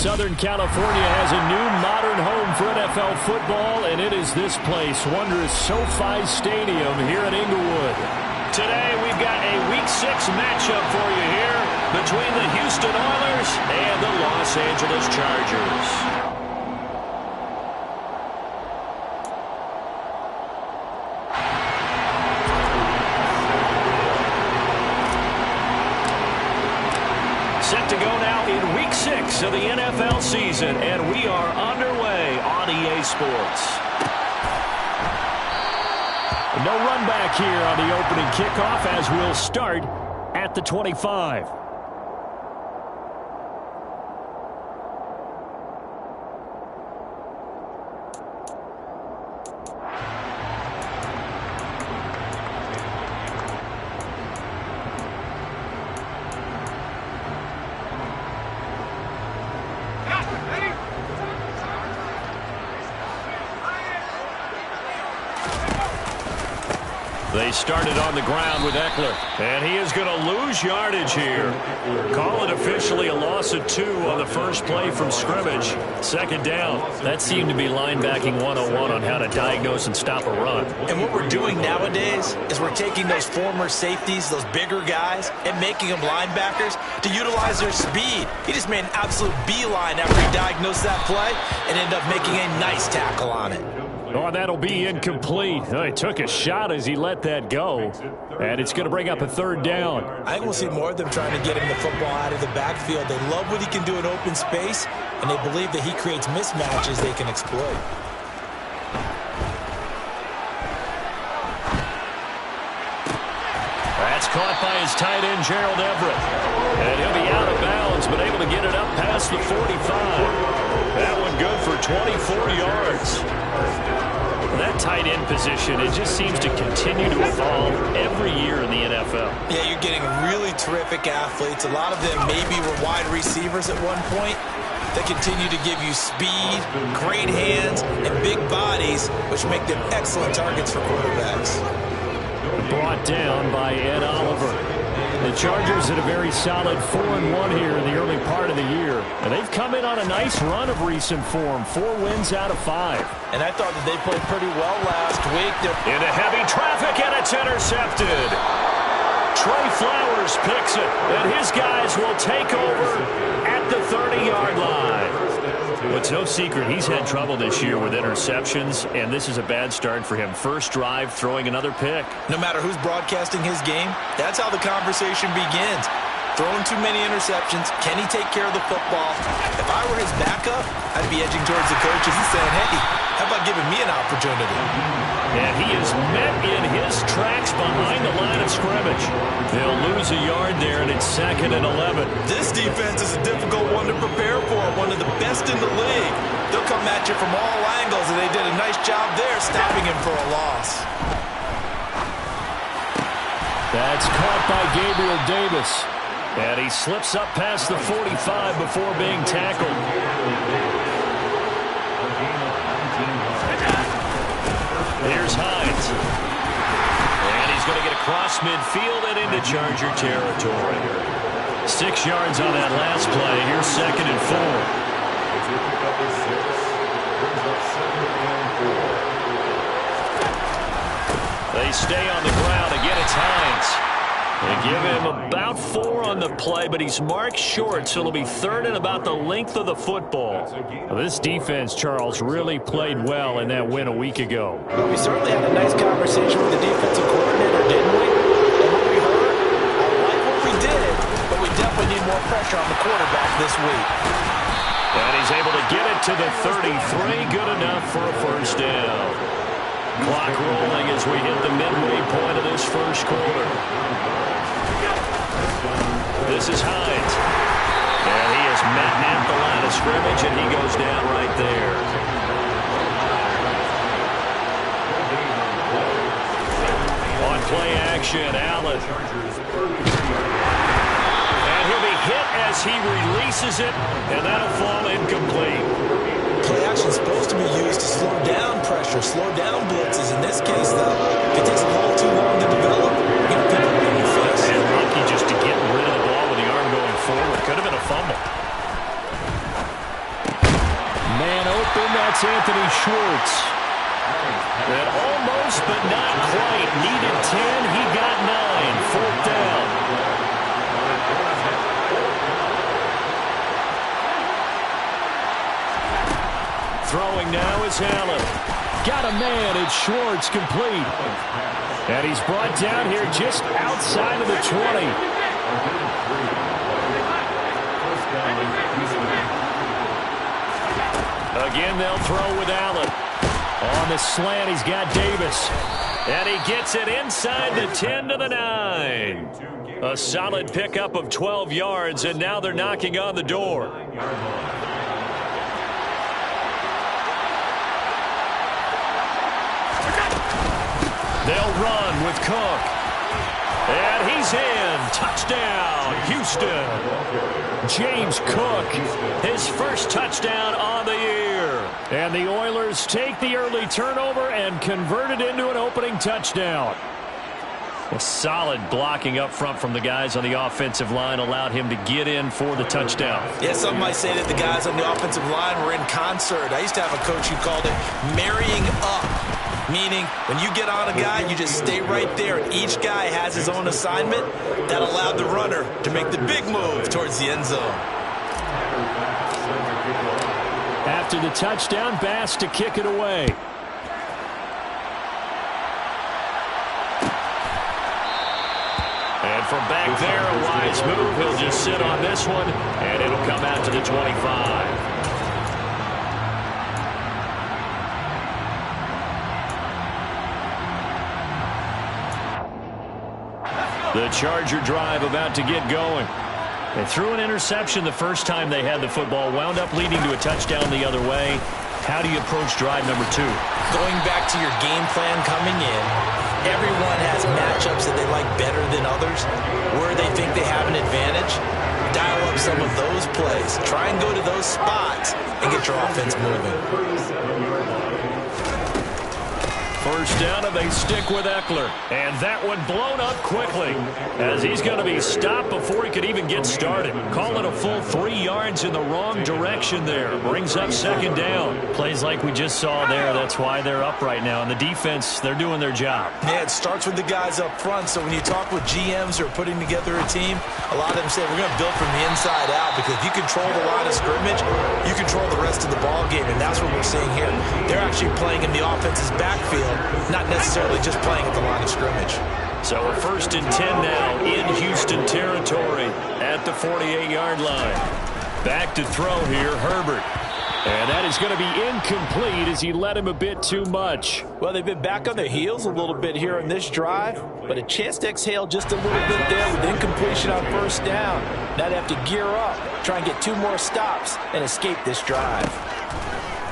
Southern California has a new modern home for NFL football, and it is this place, wondrous SoFi Stadium here in Inglewood. Today, we've got a Week 6 matchup for you here between the Houston Oilers and the Los Angeles Chargers. Set to go now in Week 6 of the NFL season, and we are underway on EA Sports. No run back here on the opening kickoff as we'll start at the 25. They started on the ground with Eckler, and he is going to lose yardage here. Call it officially a loss of 2 on the first play from scrimmage. Second down. That seemed to be linebacking 101 on how to diagnose and stop a run. And what we're doing nowadays is we're taking those former safeties, those bigger guys, and making them linebackers to utilize their speed. He just made an absolute beeline after he diagnosed that play and ended up making a nice tackle on it. Oh, that'll be incomplete. Oh, he took a shot as he let that go. And it's going to bring up a third down. I think we'll see more of them trying to get him the football out of the backfield. They love what he can do in open space, and they believe that he creates mismatches they can exploit. That's caught by his tight end, Gerald Everett. And he'll be out of bounds, but able to get it up past the 45. That one good for 24 yards. That tight end position, it just seems to continue to evolve every year in the NFL. Yeah, you're getting really terrific athletes. A lot of them maybe were wide receivers at one point. They continue to give you speed, great hands, and big bodies, which make them excellent targets for quarterbacks. Brought down by Ed Oliver. The Chargers had a very solid 4-1 here in the early part of the year. And they've come in on a nice run of recent form. 4 wins out of 5. And I thought that they played pretty well last week. Into heavy traffic, and it's intercepted. Trey Flowers picks it, and his guys will take over at the 30-yard line. Well, it's no secret he's had trouble this year with interceptions, and this is a bad start for him. First drive, throwing another pick. No matter who's broadcasting his game, that's how the conversation begins. Throwing too many interceptions, can he take care of the football? If I were his backup, I'd be edging towards the coaches and saying, hey, how about giving me an opportunity? And he is met in his tracks behind the line of scrimmage. They'll lose a yard there, and it's 2nd and 11. This defense is a difficult one to prepare for, one of the best in the league. They'll come at you from all angles, and they did a nice job there stopping him for a loss. That's caught by Gabriel Davis. And he slips up past the 45 before being tackled. Here's Hines. And he's going to get across midfield and into Charger territory. 6 yards on that last play. Here's 2nd and 4. They stay on the ground. Again, it's Hines. They give him about 4 on the play, but he's marked short, so it'll be 3rd and about the length of the football. Well, this defense, Charles, really played well in that win a week ago. Well, we certainly had a nice conversation with the defensive coordinator, didn't we? And what we heard, I like what we did, but we definitely need more pressure on the quarterback this week. And he's able to get it to the 33, good enough for a first down. Clock rolling as we hit the midway point of this first quarter. This is Hines. And he is met at the line of scrimmage, and he goes down right there. On play action, Allen. And he'll be hit as he releases it, and that'll fall incomplete. Play action is supposed to be used to slow down pressure, slow down blitzes. In this case, though, if it takes a little too long to develop, you're going to pick it up in your face. And lucky just to get rid of the ball with the arm going forward. Could have been a fumble. Man open, that's Anthony Schwartz. And almost, but not quite. Needed 10, he got 9. 4th down. Throwing now is Allen. Got a man, it's Schwartz, complete. And he's brought down here just outside of the 20. Again, they'll throw with Allen. On the slant, he's got Davis. And he gets it inside the 10 to the 9. A solid pickup of 12 yards, and now they're knocking on the door. They'll run with Cook. And he's in. Touchdown, Houston. James Cook, his first touchdown on the year. And the Oilers take the early turnover and convert it into an opening touchdown. A solid blocking up front from the guys on the offensive line allowed him to get in for the touchdown. Yeah, some might say that the guys on the offensive line were in concert. I used to have a coach who called it marrying up. Meaning, when you get on a guy, you just stay right there. And each guy has his own assignment. That allowed the runner to make the big move towards the end zone. After the touchdown, Bass to kick it away. And from back there, a wise move. He'll just sit on this one, and it'll come out to the 25. The Charger drive about to get going. They threw an interception the first time they had the football, wound up leading to a touchdown the other way. How do you approach drive number 2? Going back to your game plan coming in, everyone has matchups that they like better than others, where they think they have an advantage. Dial up some of those plays. Try and go to those spots and get your offense moving. First down, and they stick with Eckler. And that one blown up quickly, as he's going to be stopped before he could even get started. Call it a full 3 yards in the wrong direction there. Brings up second down. Plays like we just saw there. That's why they're up right now. And the defense, they're doing their job. Yeah, it starts with the guys up front. So when you talk with GMs who are putting together a team, a lot of them say, we're going to build from the inside out, because if you control the line of scrimmage, you control the rest of the ball game. And that's what we're seeing here. They're actually playing in the offense's backfield, not necessarily just playing at the line of scrimmage. So a 1st and 10 now in Houston territory at the 48-yard line. Back to throw here, Herbert. And that is going to be incomplete as he led him a bit too much. Well, they've been back on their heels a little bit here in this drive, but a chance to exhale just a little bit there with incompletion on first down. Now they have to gear up, try and get 2 more stops, and escape this drive.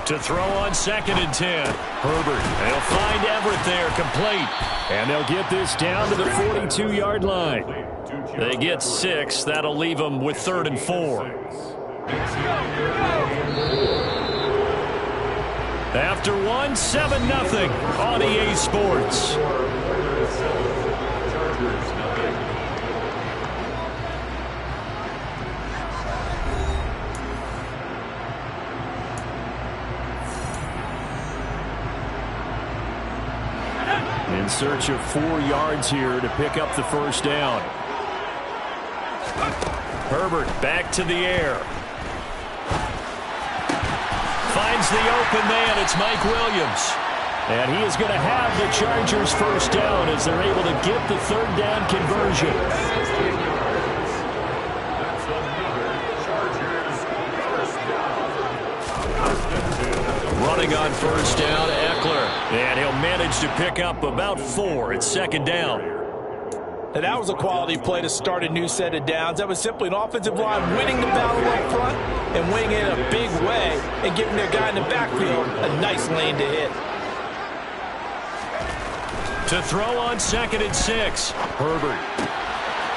To throw on 2nd and 10. Herbert, they'll find Everett there, complete. And they'll get this down to the 42-yard line. They get 6. That'll leave them with 3rd and 4. After 1, 7-0 on EA Sports. In search of 4 yards here to pick up the first down. Herbert back to the air. Finds the open man. It's Mike Williams. And he is going to have the Chargers first down as they're able to get the 3rd down conversion. Running on first down, Eckler. And he'll manage to pick up about 4. It's 2nd down. And that was a quality play to start a new set of downs. That was simply an offensive line winning the battle up front and winning it in a big way and giving their guy in the backfield a nice lane to hit. To throw on 2nd and 6. Herbert.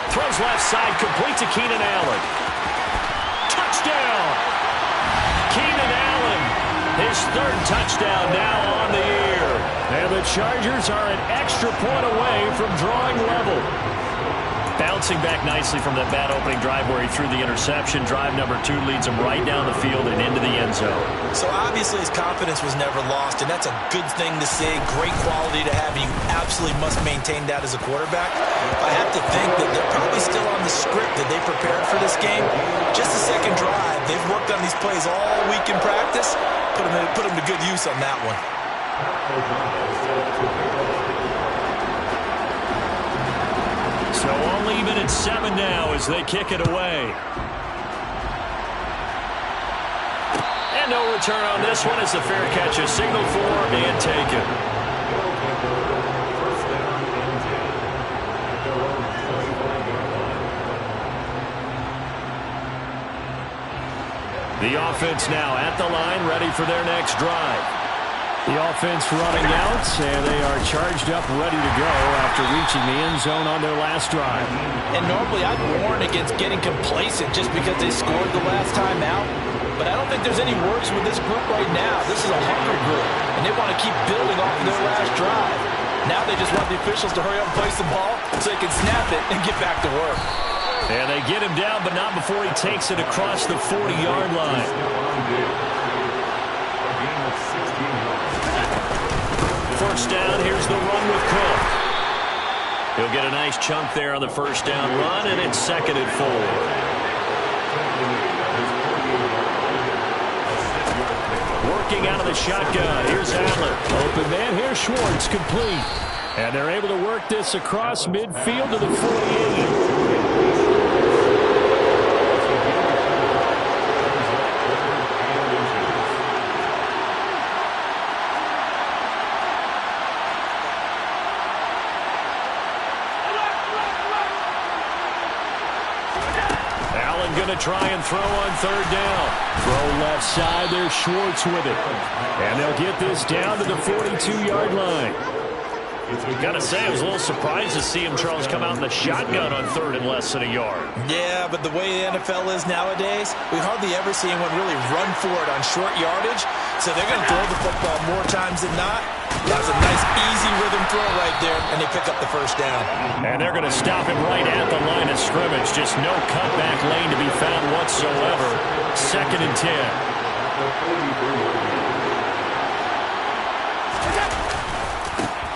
Throws left side, complete to Keenan Allen. Touchdown! Keenan Allen, his 3rd touchdown now on the year. And the Chargers are an extra point away from drawing level. Bouncing back nicely from that bad opening drive where he threw the interception. Drive number 2 leads him right down the field and into the end zone. So obviously his confidence was never lost, and that's a good thing to see. Great quality to have, and you absolutely must maintain that as a quarterback. I have to think that they're probably still on the script that they prepared for this game. Just the second drive. They've worked on these plays all week in practice. Put them to good use on that one. So all even at 7 now as they kick it away. And no return on this one as the fair catch is signaled for and taken. The offense now at the line, ready for their next drive. The offense running out, and they are charged up, ready to go after reaching the end zone on their last drive. And normally I'd warn against getting complacent just because they scored the last time out. But I don't think there's any worries with this group right now. This is a hungry group, and they want to keep building off of their last drive. Now they just want the officials to hurry up and place the ball so they can snap it and get back to work. And they get him down, but not before he takes it across the 40-yard line. First down, here's the run with Cook. He'll get a nice chunk there on the first down run, and it's 2nd and 4. Working out of the shotgun, here's Allen. Open man, here's Schwartz, complete. And they're able to work this across midfield to the 48. Going to try and throw on 3rd down. Throw left side. There's Schwartz with it. And they'll get this down to the 42-yard line. Got to say, I was a little surprised to see him, Charles, come out in the shotgun on 3rd and less than a yard. Yeah, but the way the NFL is nowadays, we hardly ever see anyone really run for it on short yardage. So they're going to throw the football more times than not. That's a nice, easy rhythm throw right there, and they pick up the first down. And they're going to stop him right at the line of scrimmage. Just no cutback lane to be found whatsoever. 2nd and 10.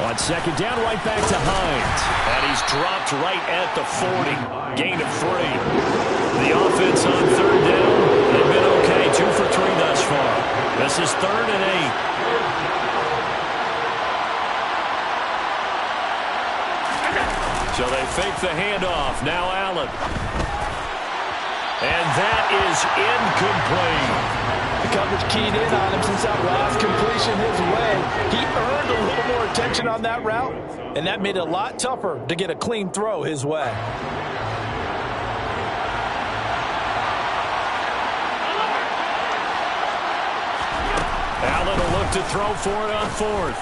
On 2nd down, right back to Hines. And he's dropped right at the 40. Gain of 3. The offense on 3rd down. They've been okay. 2 for 3 thus far. This is 3rd and 8. So they fake the handoff. Now Allen. And that is incomplete. The coverage keyed in on him since that last completion his way. He earned a little more attention on that route, and that made it a lot tougher to get a clean throw his way. Allen will look to throw for it on 4th.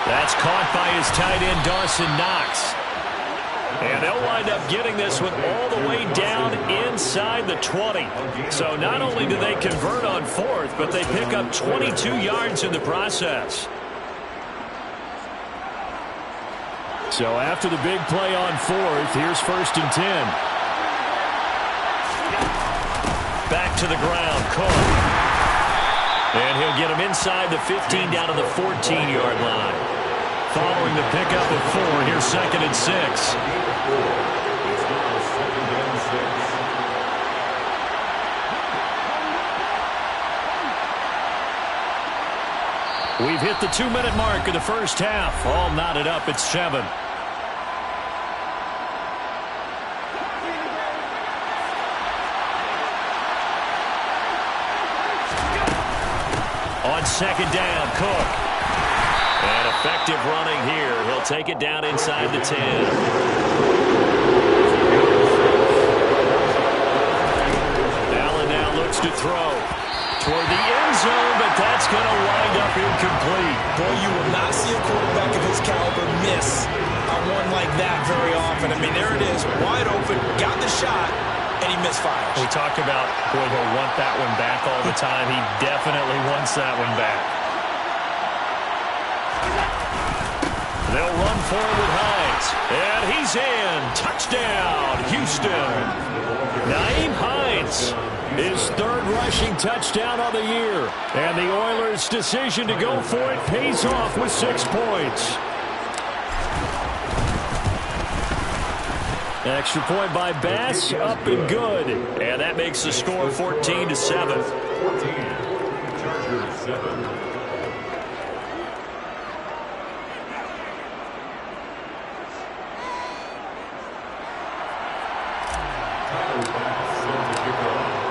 That's caught by his tight end, Dawson Knox. And they'll wind up getting this one all the way down inside the 20. So not only do they convert on 4th, but they pick up 22 yards in the process. So after the big play on 4th, here's 1st and 10. Back to the ground, Cook. And he'll get him inside the 15 down to the 14-yard line. Following the pickup of 4, here's 2nd and 6. We've hit the 2-minute mark of the first half. All knotted up at 7. On 2nd down, Cook. And effective running here. He'll take it down inside the 10. Allen now looks to throw toward the end zone, but that's going to wind up incomplete. Boy, you will not see a quarterback of his caliber miss on one like that very often. I mean, there it is, wide open, got the shot, and he misfires. We talk about, boy, he'll want that one back all the time. He definitely wants that one back. They'll run forward with Hines. it. And he's in. Touchdown, Houston. Nyheim Hines, his third rushing touchdown of the year. And the Oilers' decision to go for it pays off with 6 points. Extra point by Bass, up and good. And that makes the score 14-7. 14, Chargers 7.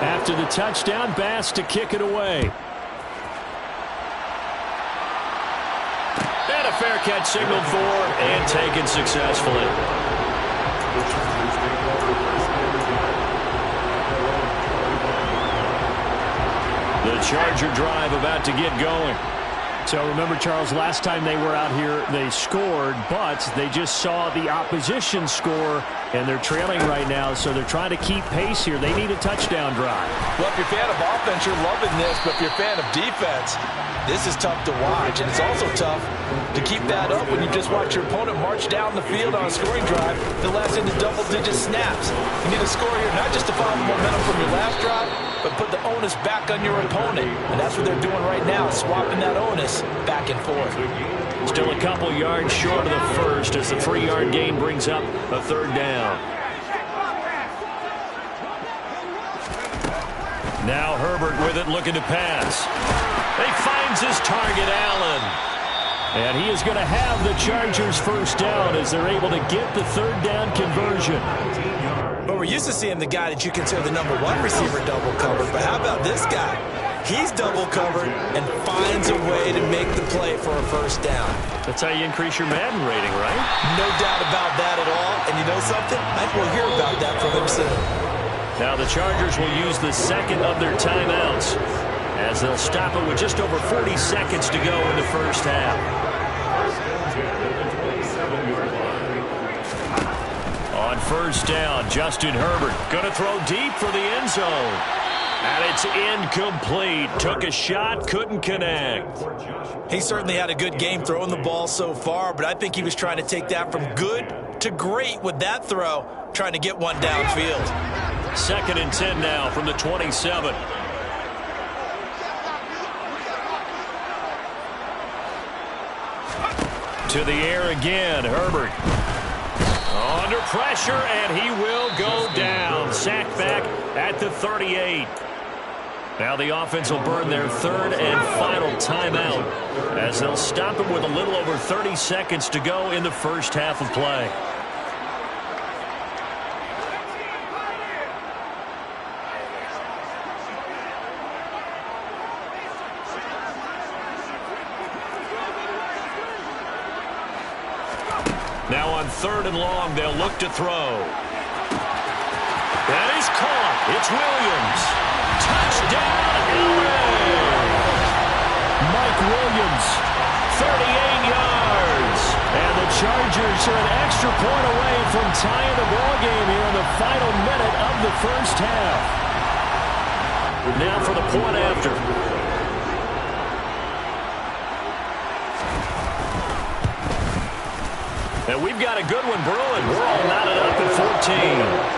After the touchdown, Bass to kick it away. And a fair catch signaled for and taken successfully. The Charger drive about to get going. So remember, Charles, last time they were out here, they scored, but they just saw the opposition score, and they're trailing right now, so they're trying to keep pace here. They need a touchdown drive. Well, if you're a fan of offense, you're loving this, but if you're a fan of defense, this is tough to watch, and it's also tough to keep that up when you just watch your opponent march down the field on a scoring drive that lasts into double-digit snaps. You need a score here not just to follow the momentum from your last drive, but put the onus back on your opponent. And that's what they're doing right now, swapping that onus back and forth. Still a couple yards short of the first as the 3-yard gain brings up a third down. Now Herbert with it, looking to pass. He finds his target, Allen. And he is going to have the Chargers first down as they're able to get the third down conversion. But we're used to seeing the guy that you consider the #1 receiver double covered. But how about this guy? He's double covered and finds a way to make the play for a first down. That's how you increase your Madden rating, right? No doubt about that at all. And you know something? I think we'll hear about that from him soon. Now the Chargers will use the second of their timeouts as they'll stop it with just over 40 seconds to go in the first half. On first down, Justin Herbert going to throw deep for the end zone. And it's incomplete. Took a shot, couldn't connect. He certainly had a good game throwing the ball so far, but I think he was trying to take that from good to great with that throw, trying to get one downfield. 2nd and 10 now from the 27. To the air again, Herbert. Under pressure, and he will go down. Sacked back at the 38. Now the offense will burn their third and final timeout as they'll stop it with a little over 30 seconds to go in the first half of play. Now on 3rd and long, they'll look to throw. That is caught. It's Williams. Touchdown, LA! Mike Williams, 38 yards. And the Chargers are an extra point away from tying the ball game here in the final minute of the first half. Now for the point after. And we've got a good one brewing. We're all knotted up at 14.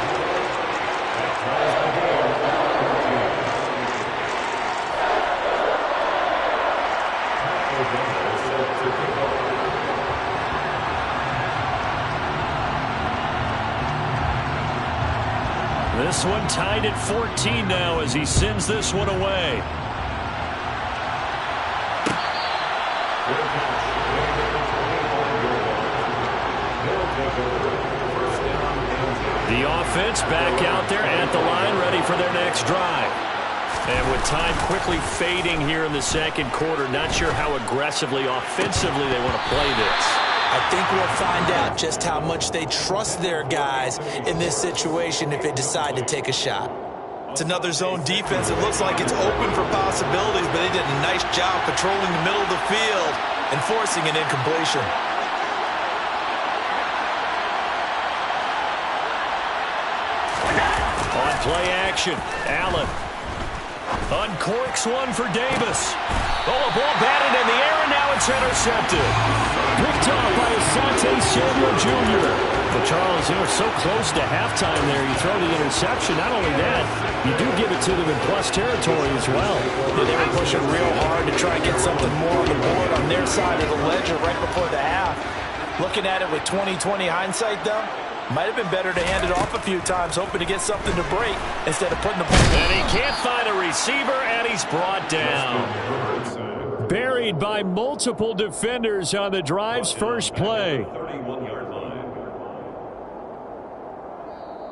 This one tied at 14 now as he sends this one away. The offense back out there at the line, ready for their next drive. And with time quickly fading here in the second quarter, not sure how aggressively, offensively they want to play this. I think we'll find out just how much they trust their guys in this situation if they decide to take a shot. It's another zone defense. It looks like it's open for possibilities, but they did a nice job controlling the middle of the field and forcing an incompletion. Play action. Allen. uncorks one for Davis. Oh, a ball batted in the air, and now it's intercepted. Picked off by Asante Samuel Jr. But Charles, they were so close to halftime there. You throw the interception. Not only that, you do give it to them in plus territory as well. Yeah, they were pushing real hard to try and get something more on the board on their side of the ledger right before the half. Looking at it with 20/20 hindsight, though, might have been better to hand it off a few times, hoping to get something to break instead of putting the ball. And he can't find a receiver, and he's brought down. Buried by multiple defenders on the drive's first play.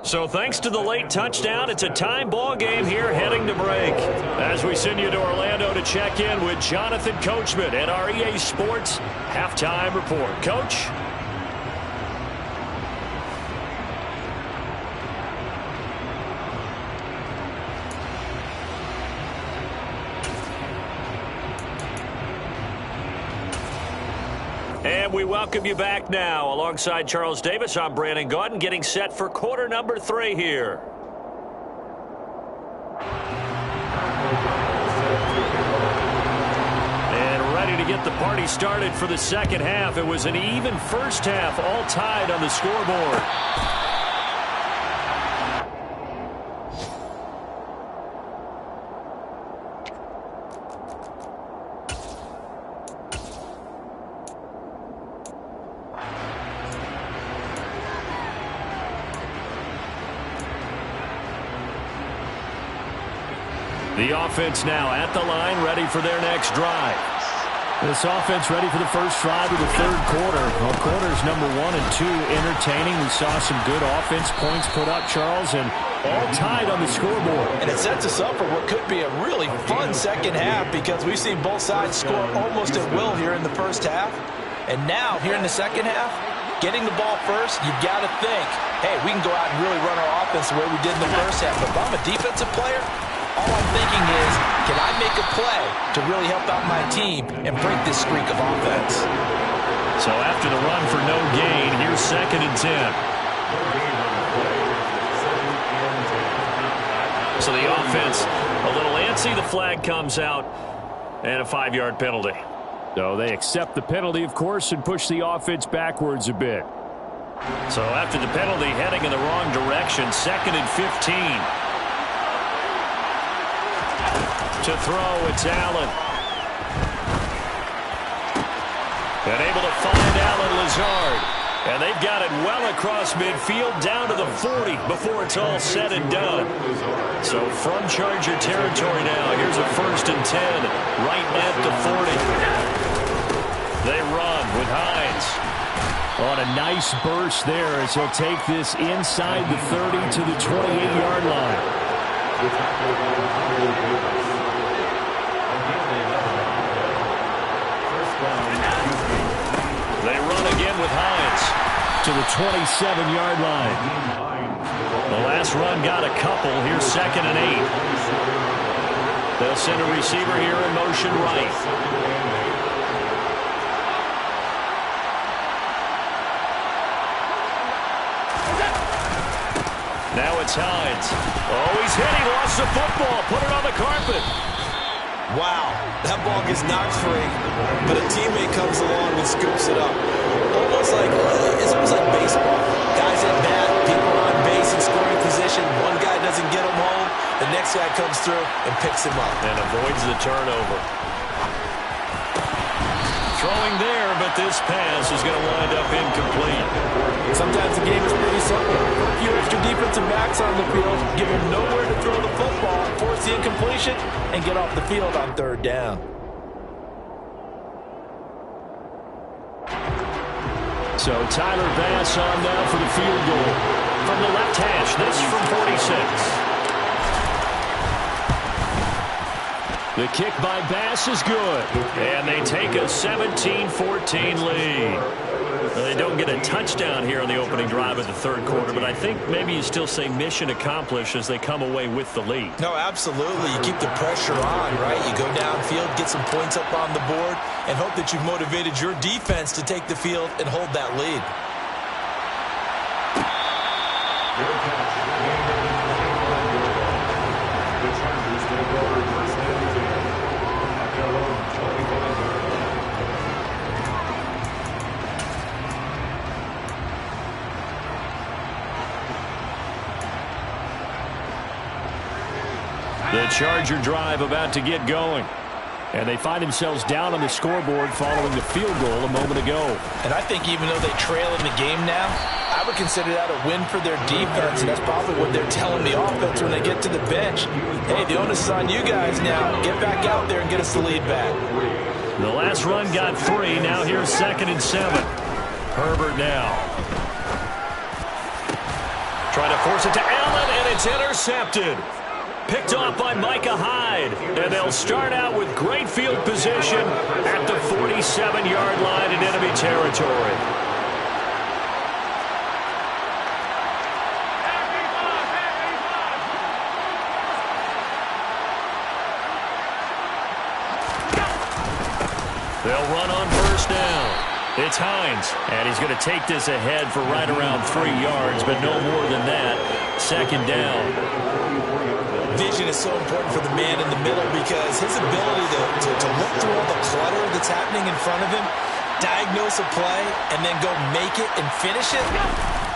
So thanks to the late touchdown, it's a time ball game here heading to break. As we send you to Orlando to check in with Jonathan Coachman at our EA Sports Halftime Report. Coach? And we welcome you back now. Alongside Charles Davis, I'm Brandon Gaudin, getting set for quarter number 3 here. And ready to get the party started for the second half. It was an even first half, all tied on the scoreboard. The offense now at the line, ready for their next drive. This offense ready for the first drive of the third quarter. Well, quarters number 1 and 2 entertaining. We saw some good offense points put up, Charles, and all tied on the scoreboard. And it sets us up for what could be a really fun second half because we've seen both sides score almost at will here in the first half. And now, here in the second half, getting the ball first, you've got to think, hey, we can go out and really run our offense the way we did in the first half. But if I'm a defensive player, all I'm thinking is, can I make a play to really help out my team and break this streak of offense? So after the run for no gain, here's 2nd and 10. So the offense a little antsy. The flag comes out and a 5-yard penalty. So they accept the penalty, of course, and push the offense backwards a bit. So after the penalty, heading in the wrong direction, 2nd and 15. To throw, it's Allen. And able to find Allen Lazard. And they've got it well across midfield down to the 40 before it's all said and done. So from Charger territory now, here's a 1st and 10 right at the 40. They run with Hines. On a nice burst there as he'll take this inside the 30 to the 28-yard line. They run again with Hines to the 27-yard line. The last run got a couple. Here's 2nd and 8. They'll send a receiver here in motion right. Now it's Hines. Oh, he's hit. He lost the football. Put it on the carpet. Wow, that ball gets knocked free, but a teammate comes along and scoops it up. It's almost like baseball. Guys at bat, people on base in scoring position. One guy doesn't get him home, the next guy comes through and picks him up. And avoids the turnover. Throwing there, but this pass is going to wind up incomplete. Sometimes the game is pretty simple. Put a few extra defensive backs on the field, give them nowhere to throw the football, force the incompletion, and get off the field on 3rd down. So Tyler Bass on now for the field goal. From the left hash, this from 46. The kick by Bass is good. And they take a 17-14 lead. Well, they don't get a touchdown here on the opening drive of the third quarter, but I think maybe you still say mission accomplished as they come away with the lead. No, absolutely. You keep the pressure on, right? You go downfield, get some points up on the board, and hope that you've motivated your defense to take the field and hold that lead. The Chargers take over first The Charger drive about to get going. And they find themselves down on the scoreboard following the field goal a moment ago. And I think even though they trail in the game now, I would consider that a win for their defense, and that's probably what they're telling the offense when they get to the bench. Hey, the onus is on you guys now. Get back out there and get us the lead back. The last run got 3. Now here's 2nd and 7. Herbert now. Trying to force it to Allen, and it's intercepted. Picked off by Micah Hyde. And they'll start out with great field position at the 47-yard line in enemy territory. They'll run on first down. It's Hines, and he's going to take this ahead for right around 3 yards, but no more than that. 2nd down. Vision is so important for the man in the middle because his ability to look through all the clutter that's happening in front of him, diagnose a play, and then go make it and finish it,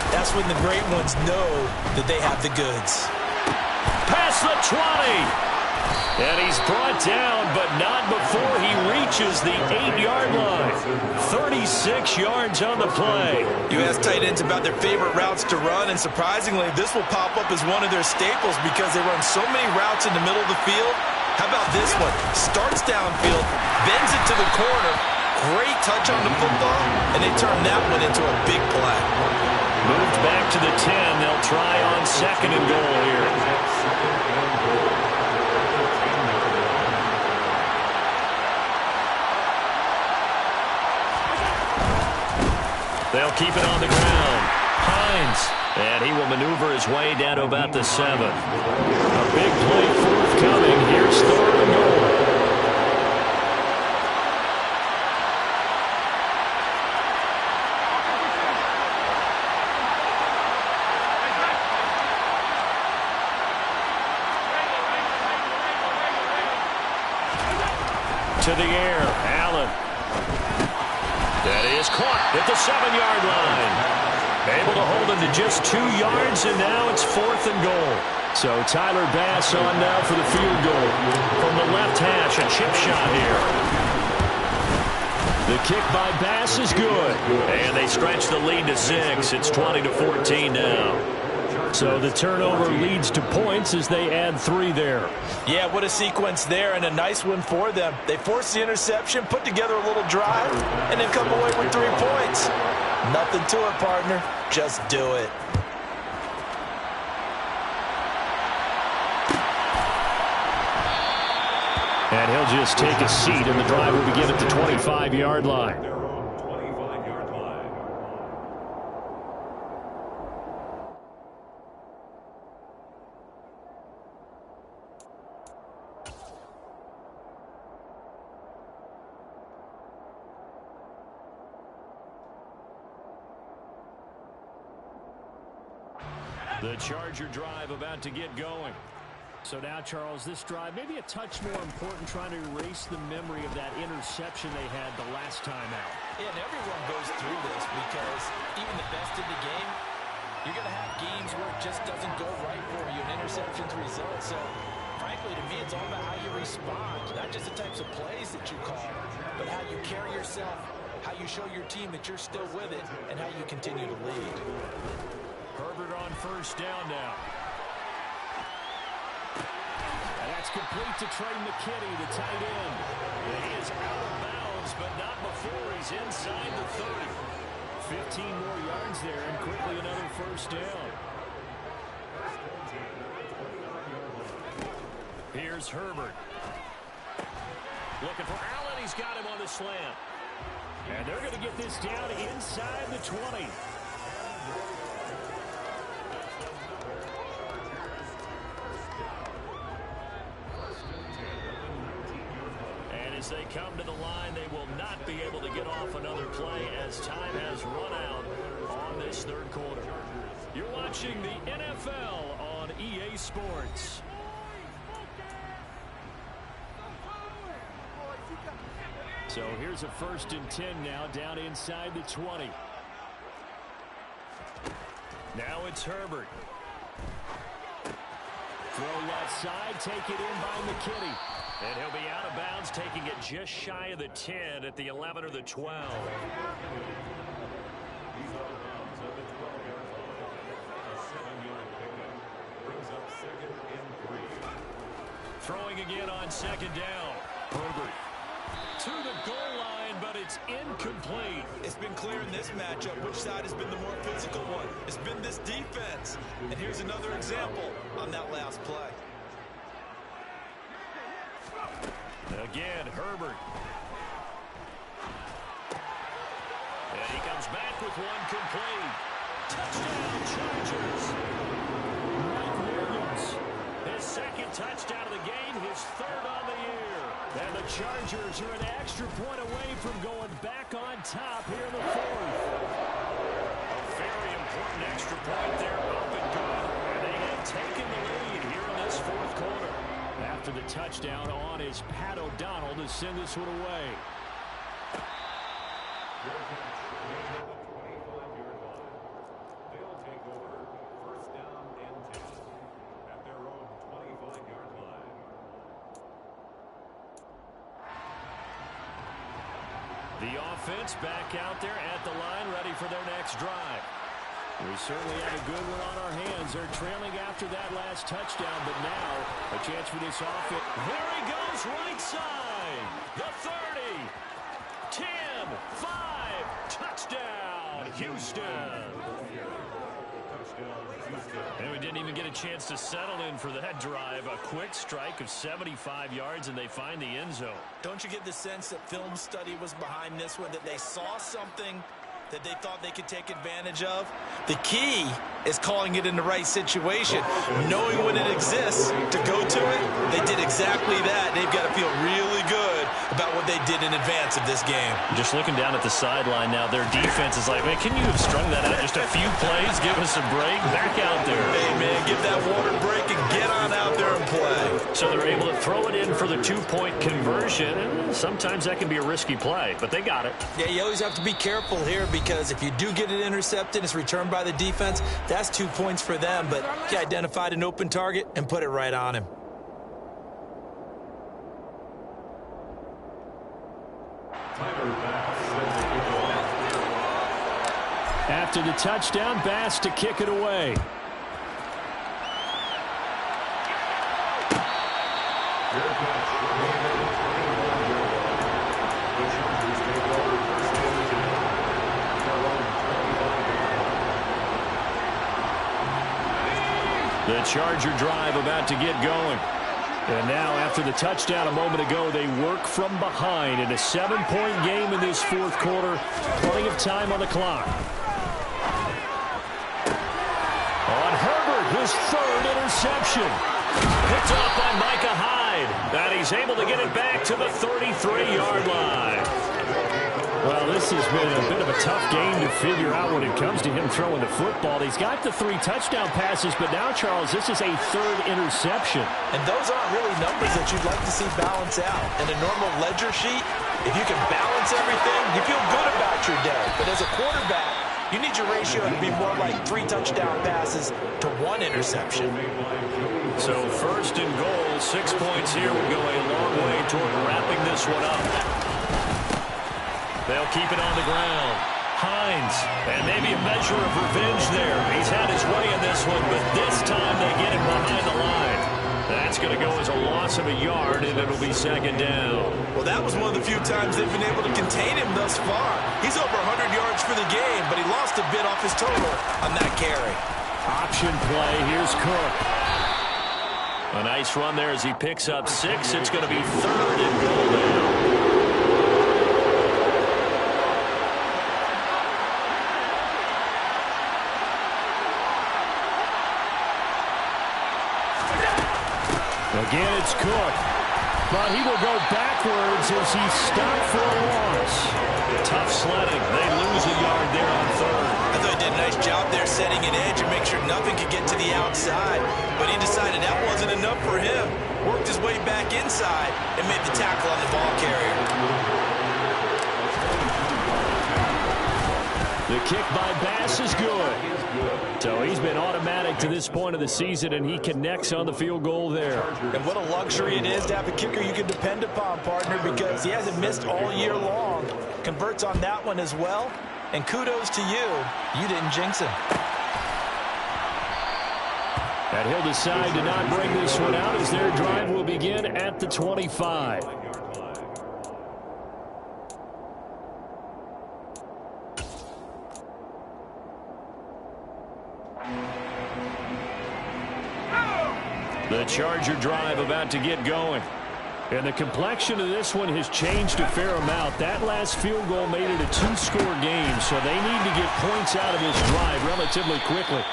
that's when the great ones know that they have the goods. Past the 20. And he's brought down, but not before he reaches the 8-yard line. 36 yards on the play. You ask tight ends about their favorite routes to run, and surprisingly, this will pop up as one of their staples because they run so many routes in the middle of the field. How about this one? Starts downfield, bends it to the corner. Great touch on the football, and they turn that one into a big play. Moved back to the 10. They'll try on 2nd and goal here. They'll keep it on the ground. Hines. And he will maneuver his way down to about the 7. A big play forthcoming. Here's 3rd and goal. To the air. Allen. That is caught at the 7-yard line. Able to hold him to just 2 yards, and now it's 4th and goal. So Tyler Bass on now for the field goal. From the left hash, a chip shot here. The kick by Bass is good. And they stretch the lead to 6. It's 20-14 now. So the turnover leads to points as they add 3 there. Yeah, what a sequence there, and a nice one for them. They force the interception, put together a little drive, and then come away with 3 points. Nothing to it, partner. Just do it. And he'll just take a seat, and the drive will begin at the 25-yard line. The Charger drive about to get going. So now, Charles, this drive maybe a touch more important, trying to erase the memory of that interception they had the last time out. Yeah, and everyone goes through this because even the best in the game, you're going to have games where it just doesn't go right for you, and interceptions result. So, frankly, to me, it's all about how you respond, not just the types of plays that you call, but how you carry yourself, how you show your team that you're still with it, and how you continue to lead. Herbert on first down now. And that's complete to Trey McKinney, the tight end. And he is out of bounds, but not before he's inside the 30. 15 more yards there, and quickly another first down. Here's Herbert. Looking for Allen. He's got him on the slant. And they're going to get this down inside the 20. As they come to the line, they will not be able to get off another play as time has run out on this 3rd quarter. You're watching the NFL on EA Sports. So here's a 1st and 10 now, down inside the 20. Now it's Herbert. Throw left side, take it in by McKinney. And he'll be out of bounds, taking it just shy of the 10 at the 11 or the 12. He's out of bounds at the 12-yard line. A 7-yard pickup brings up 2nd and 3. Throwing again on 2nd down. Herbert to the goal line, but it's incomplete. It's been clear in this matchup which side has been the more physical one. It's been this defense. And here's another example on that last play. Again, Herbert. And he comes back with one complete. Touchdown, Chargers. Mike Williams. His 2nd touchdown of the game, his 3rd on the year. And the Chargers are an extra point away from going back on top here in the 4th. A very important extra point there, up and good. And they have taken the lead here in this 4th quarter. After the touchdown on is Pat O'Donnell to send this one away. They'll take over 1st down and 10 at their own 25-yard line. The offense back out there at the line, ready for their next drive. We certainly have a good one on our hands. They're trailing after that last touchdown, but now a chance for this offense. There he goes, right side. The 30, 10, 5, touchdown, Houston. And we didn't even get a chance to settle in for that drive. A quick strike of 75 yards, and they find the end zone. Don't you get the sense that film study was behind this one, that they saw something that they thought they could take advantage of? The key is calling it in the right situation. Knowing when it exists to go to it, they did exactly that. They've got to feel really good about what they did in advance of this game. Just looking down at the sideline now, their defense is like, man, can you have strung that out just a few plays? Give us a break. Back out there. Hey, man, give that water break and get on out there and play. So they're able to throw it in for the 2-point conversion. And sometimes that can be a risky play, but they got it. Yeah, you always have to be careful here because if you do get it intercepted, it's returned by the defense, that's 2 points for them. But he identified an open target and put it right on him. After the touchdown, Bass to kick it away. The Charger drive about to get going. And now, after the touchdown a moment ago, they work from behind in a 7-point game in this 4th quarter. Plenty of time on the clock. On Herbert, his 3rd interception. Picked off by Micah Hyde. And he's able to get it back to the 33-yard line. Well, this has been a bit of a tough game to figure out when it comes to him throwing the football. He's got the 3 touchdown passes, but now, Charles, this is a 3rd interception. And those aren't really numbers that you'd like to see balance out. In a normal ledger sheet, if you can balance everything, you feel good about your day. But as a quarterback, you need your ratio to be more like 3 touchdown passes to 1 interception. So 1st and goal, 6 points here would go a long way toward wrapping this one up. They'll keep it on the ground. Hines, and maybe a measure of revenge there. He's had his way in this one, but this time they get him behind the line. That's going to go as a loss of a yard, and it'll be 2nd down. Well, that was one of the few times they've been able to contain him thus far. He's over 100 yards for the game, but he lost a bit off his total on that carry. Option play. Here's Cook. A nice run there as he picks up 6. It's going to be 3rd and goal now. Again, it's Cook. But he will go backwards as he's stopped for a loss. Tough sledding. They lose a yard there on 3rd. I thought he did a nice job there setting an edge and make sure nothing could get to the outside. But he decided that wasn't enough for him. Worked his way back inside and made the tackle on the ball carrier. The kick by Bass. pass is good. So he's been automatic to this point of the season, and he connects on the field goal there. And what a luxury it is to have a kicker you can depend upon, partner, because he hasn't missed all year long. Converts on that one as well. And kudos to you. You didn't jinx him. And he'll decide to not bring this one out as their drive will begin at the 25. The Charger drive about to get going. And the complexion of this one has changed a fair amount. That last field goal made it a two-score game, so they need to get points out of this drive relatively quickly.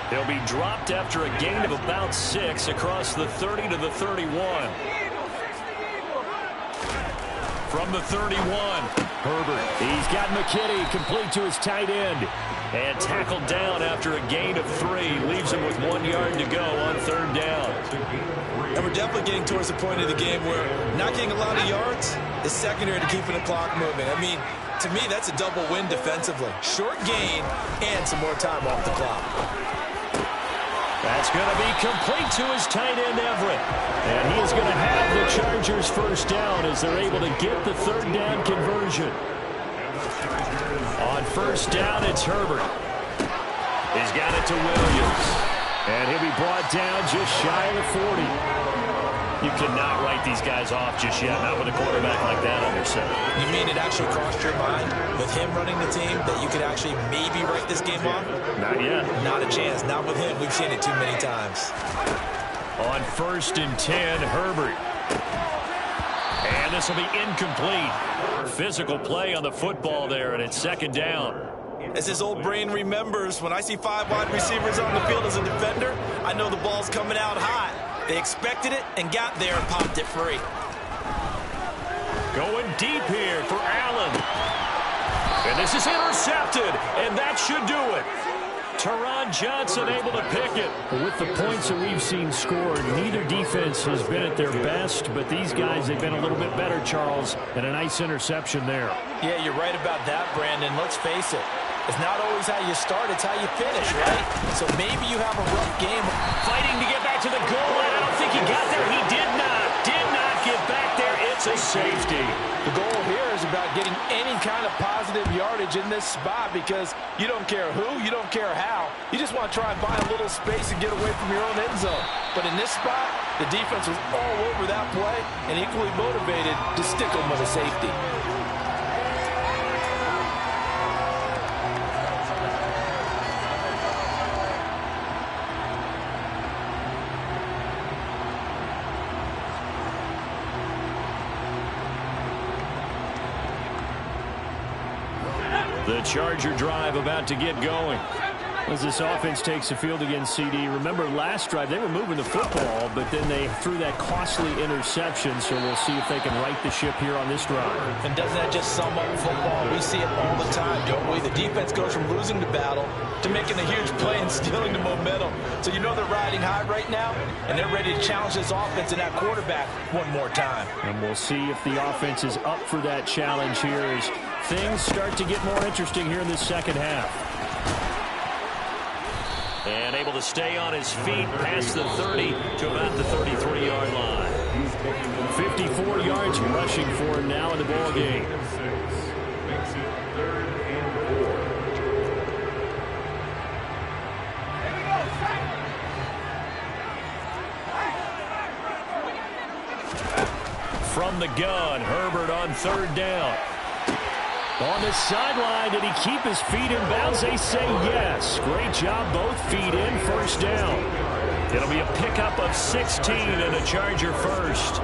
They'll be dropped after a gain of about 6 across the 30 to the 31. From the 31, Herbert. He's got McKinney complete to his tight end. And tackled down after a gain of 3. Leaves him with 1 yard to go on third down. And we're definitely getting towards the point of the game where not getting a lot of yards is secondary to keeping the clock moving. I mean, to me, that's a double win defensively. Short gain and some more time off the clock. That's going to be complete to his tight end, Everett. And he is going to have the Chargers first down as they're able to get the third down conversion. On first down, it's Herbert. He's got it to Williams. And he'll be brought down just shy of the 40. You cannot write these guys off just yet, not with a quarterback like that under center. You mean it actually crossed your mind with him running the team that you could actually maybe write this game off? Not yet. Not a chance. Not with him. We've seen it too many times. On first and 10, Herbert. And this will be incomplete. Physical play on the football there, and it's second down. As his old brain remembers, when I see 5 wide receivers on the field as a defender, I know the ball's coming out hot. They expected it and got there and popped it free. Going deep here for Allen. And this is intercepted, and that should do it. Taron Johnson able to pick it. With the points that we've seen scored, neither defense has been at their best, but these guys, they've been a little bit better, Charles, and a nice interception there. Yeah, you're right about that, Brandon. Let's face it. It's not always how you start, it's how you finish, right? So maybe you have a rough game. Fighting to get back to the goal line. I don't think he got there. He did not get back there. It's a safety. The goal here is about getting any kind of positive yardage in this spot because you don't care who, you don't care how. You just want to try and find a little space and get away from your own end zone. But in this spot, the defense was all over that play and equally motivated to stick them with a safety. The Charger drive about to get going. As this offense takes the field against CD. Remember, last drive, they were moving the football, but then they threw that costly interception, so we'll see if they can right the ship here on this drive. And doesn't that just sum up football? We see it all the time, don't we? The defense goes from losing the battle to making a huge play and stealing the momentum. So you know they're riding high right now, and they're ready to challenge this offense and that quarterback one more time. And we'll see if the offense is up for that challenge here as things start to get more interesting here in this second half. And able to stay on his feet past the 30 to about the 33-yard line. 54 yards rushing for him now in the ball game. From the gun, Herbert on third down. On the sideline, did he keep his feet in bounds? They say yes. Great job, both feet in, first down. It'll be a pickup of 16 and a Charger first.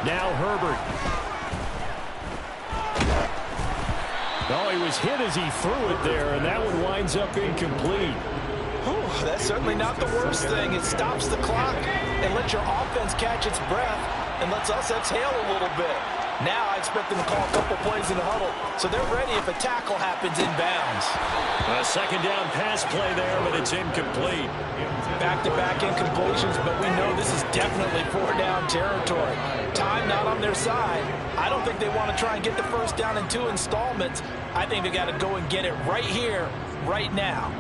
Now Herbert. Oh, he was hit as he threw it there, and that one winds up incomplete. Whew, that's certainly not the worst thing. It stops the clock and lets your offense catch its breath and lets us exhale a little bit. Now I expect them to call a couple plays in the huddle, so they're ready if a tackle happens inbounds. A second down pass play there, but it's incomplete. Back-to-back incompletions, but we know this is definitely 4-down territory. Time not on their side. I don't think they want to try and get the first down in 2 installments. I think they got to go and get it right here, right now.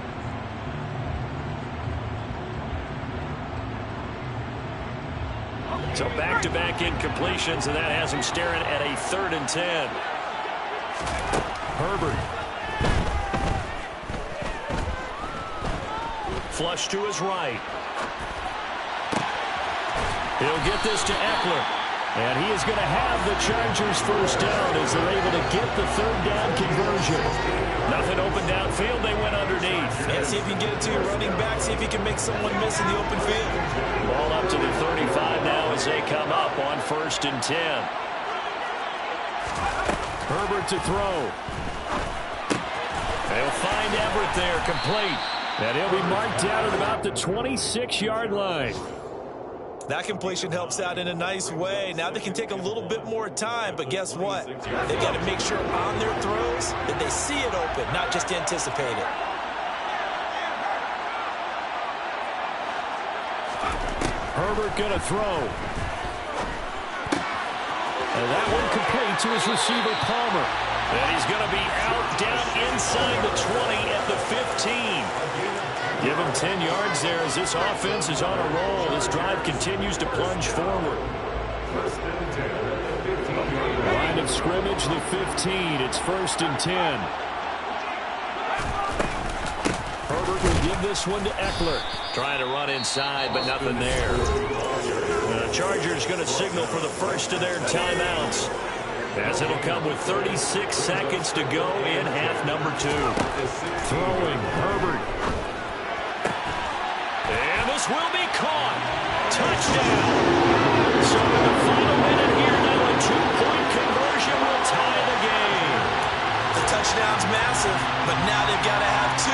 So back-to-back incompletions, and that has him staring at a 3rd and 10. Herbert. Flush to his right. He'll get this to Eckler. And he is going to have the Chargers first down as they're able to get the 3rd down conversion. Nothing open downfield. They went underneath. Yeah, see if you can get it to your running back. See if you can make someone miss in the open field. Ball up to the 35 now as they come up on 1st and 10. Herbert to throw. They'll find Everett there, complete. And he'll be marked down at about the 26-yard line. That completion helps out in a nice way. Now they can take a little bit more time, but guess what? They got to make sure on their throws that they see it open, not just anticipate it. Herbert going to throw. And that one complete to his receiver, Palmer. And he's going to be out down inside the 20 at the 15. Give him 10 yards there as this offense is on a roll. This drive continues to plunge forward. Line of scrimmage, the 15. It's 1st and 10. Herbert will give this one to Eckler. Trying to run inside, but nothing there. The Chargers going to signal for the first of their timeouts, as it'll come with 36 seconds to go in half number 2. Throwing, Herbert. And this will be caught. Touchdown. So in the final minute here now, a 2-point conversion will tie the game. The touchdown's massive, but now they've got to have 2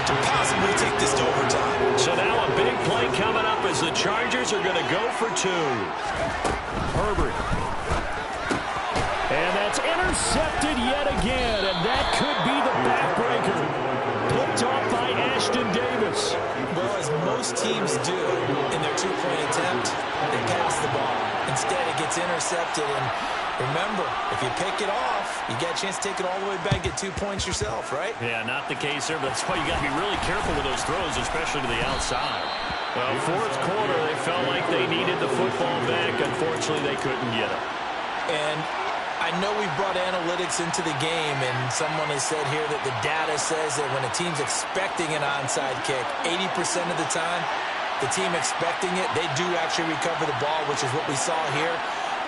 to possibly take this to overtime. So now a big play coming up as the Chargers are going to go for 2. Herbert. And that's intercepted yet again, and that could be the backbreaker. Picked off by Ashton Davis. Well, as most teams do in their 2-point attempt, they pass the ball. Instead, it gets intercepted, and remember, if you pick it off, you get a chance to take it all the way back, get 2 points yourself, right? Yeah, not the case there, but that's why you got to be really careful with those throws, especially to the outside. Well, 4th quarter, they felt like they needed the football back. Unfortunately, they couldn't get it. And I know we brought analytics into the game, and someone has said here that the data says that when a team's expecting an onside kick, 80% of the time, the team expecting it, they do actually recover the ball, which is what we saw here.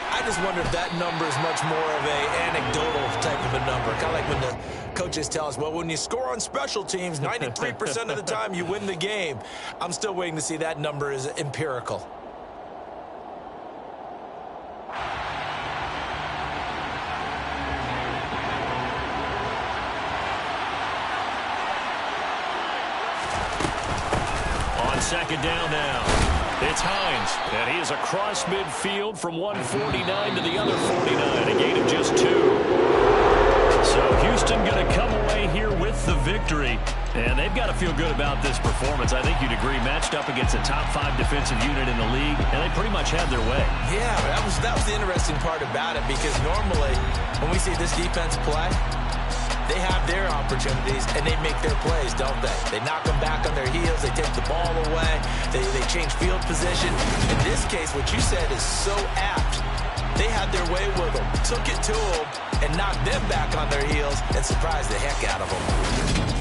I just wonder if that number is much more of a anecdotal type of a number. Kind of like when the coaches tell us, well, when you score on special teams, 93% of the time you win the game. I'm still waiting to see that number is empirical. On 2nd down now, it's Hines, and he is across midfield from 149 to the other 49, a gain of just 2. So Houston going to come away here with the victory, and they've got to feel good about this performance. I think you'd agree, matched up against a top 5 defensive unit in the league, and they pretty much had their way. Yeah, that was the interesting part about it, because normally when we see this defense play, they have their opportunities, and they make their plays, don't they? They knock them back on their heels. They take the ball away. They change field position. In this case, what you said is so apt. They had their way with them, took it to them, and knocked them back on their heels and surprised the heck out of them.